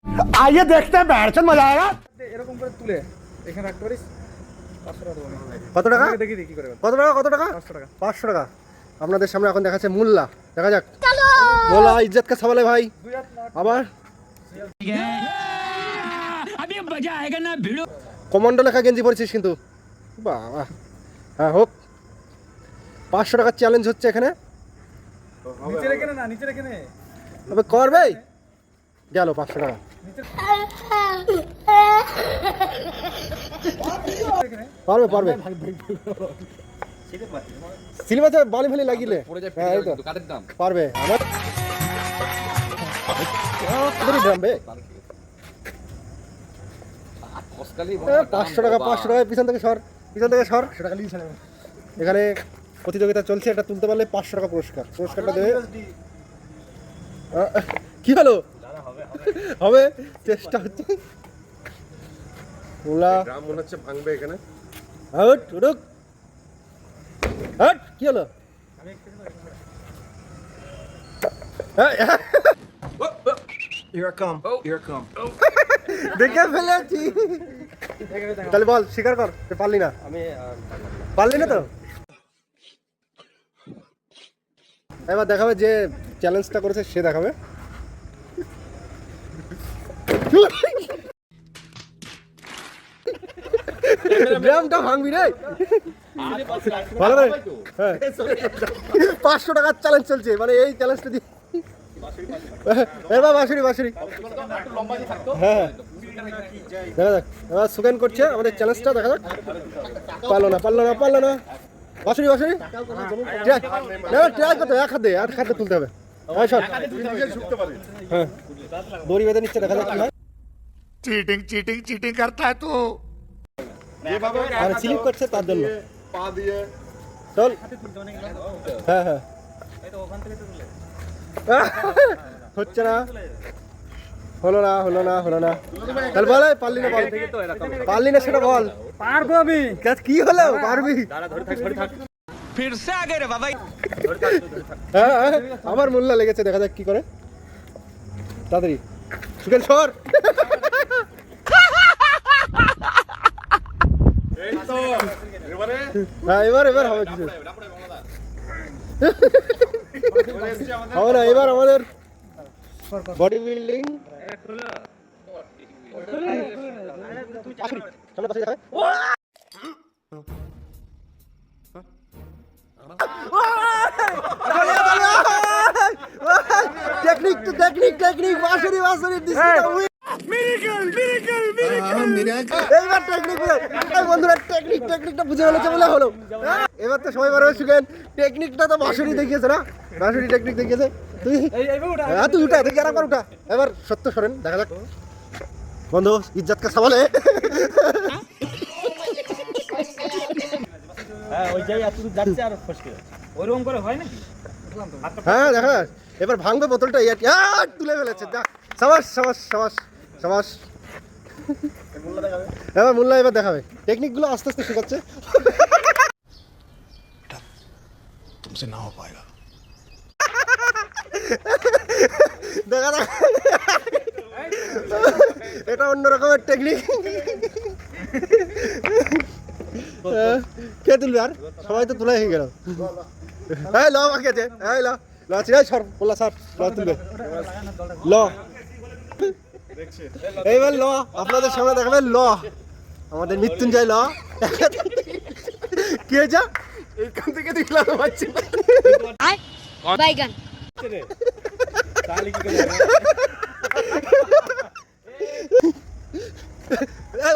आइए देखते हैं बैठचंद मजा आएगा। এরকম করে তুলে এখানে রাখতে পারিস। 500 টাকা দেবো। কত টাকা? দেখি কি করে। কত টাকা? কত টাকা? 500 টাকা। 500 টাকা। আপনাদের সামনে এখন দেখাচ্ছে মুল্লা, দেখা যাক। মোল্লা ইজ্জত কা সওয়াল है ভাই। আবার अभी मजा आएगा ना भिड़ो। কমান্ডো লেখা গেঞ্জি পরেছিস কিন্তু, বাবা। হ্যাঁ হোক, 500 টাকার চ্যালেঞ্জ হচ্ছে এখানে। নিচে রেখে না, নিচে রেখে নে। তবে করবে গেল 500 টাকা। পারবে পারবে, সিলভাতে বালি ফেলে লাগিলে হ্যাঁ এই তো পারবে। আমার 500 টাকা, 500 টাকা। পিছন থেকে সর, পিছন থেকে সর। এখানে প্রতিযোগিতা চলছে, এটা তুলতে পারলে 500 টাকা পুরস্কার। পুরস্কারটা দেবে কি হলো? হবে, চেষ্টা হচ্ছে। গ্রাম মনে হচ্ছে ভাঙবে এখানে। আউট উড়ুক আউট। কি হলো? দেখে ফেলেছি। তাহলে বল, স্বীকার কর পারলি না। আমি পারলি না তো। এবার দেখাবে যে চ্যালেঞ্জটা করেছে, সে দেখাবে। গ্রামটা ভাঙবি রে ভালো করে। হ্যাঁ 500 টাকার চ্যালেঞ্জ চলছে, মানে এই চ্যালেঞ্জটা দিয়ে এবার বাঁশুরি বাঁশুরি। হ্যাঁ দেখা যাক, এবার সুকেন করছে আমাদের চ্যালেঞ্জটা, দেখা যাক। পারলো না পারলো না পারলো না। বাঁশুরি বাঁশুরি ট্রাই করতে, এক হাতে তুলতে হবে। হ্যাঁ দড়ি বেঁধে নিচ্ছে, দেখা যাক কি হয়। चीटिंग चीटिंग चीटिंग करता है तू। আর স্লিপ করছে তার জন্য পা দিয়ে চল। হ্যাঁ হ্যাঁ হচ্ছে না, হলো না হলো না হলো না। তাহলে বল পারলি না, বল পারলি না সেটা বল। পারবো আমি। কি হলো? পারবি। फिर से आ गए रे बाबा। হ্যাঁ আমার মোল্লা লেগেছে, দেখা যাক কি করে। তাড়াতাড়ি সুকেন সর। হ্যাঁ এবার এবার হবে কিছু হবে না। এবার আমাদের body building technique to technique technique বাঁশুরি বাঁশুরি এইবার টেকনিক বন্ধুরা, টেকনিকটা বুঝে ফেলেছে বলে হলো। এবার তো সবাই পারবে সুকেন। টেকনিকটা তো বাঁশুরি দেখিয়েছে না, বাঁশুরি টেকনিক দেখিয়েছে। তুই উঠা, তুই আরাম কর, উঠা। এবার সত্য সরেন, দেখা যাক। বন্ধু ইজ্জত কা সওয়াল है। হ্যাঁ দেখা, এবার ভাঙবে বোতলটা। তুলে ফেলেছে, সাবাস সাবাস সাবাস সাবাস। এবার মোল্লা এবার দেখাবে টেকনিক গুলো, আস্তে আস্তে শেখাচ্ছে। तुमसे ना हो पाएगा। দেখা দেখ, এটা অন্য রকমের টেকনিক। কে তুলবে? আর সবাই তো তোলাই হয়ে গেল। এই ল বাকি আছে, এই ল ল চিরাই সর মোল্লা সর, ল তুলবে ল। এইবার ল আপনাদের সামনে দেখাবে ল, আমাদের মৃত্যুঞ্জয় ল। কি হয়েছে? এইখান থেকে দেখলাম পাচ্ছি বাইগান।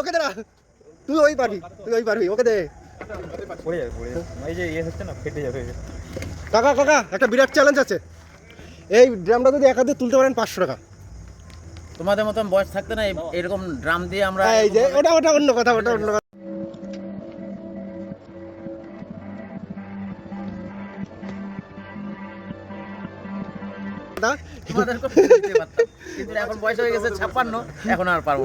ওকে দে না, তুই ওই পারবি, তুই ওই পারবি, ওকে দে। কাকা কাকা একটা বিরাট চ্যালেঞ্জ আছে। এই ড্রামটা যদি এক হাতে তুলতে পারেন 500 টাকা। তোমাদের মতন বয়স থাকতে না এরকম ড্রাম দিয়ে আমরা। এই যে ওটা ওটা অন্য কথা, ওটা অন্য কথা। কিন্তু এখন বয়স হয়ে গেছে 56, এখন আর পারবো।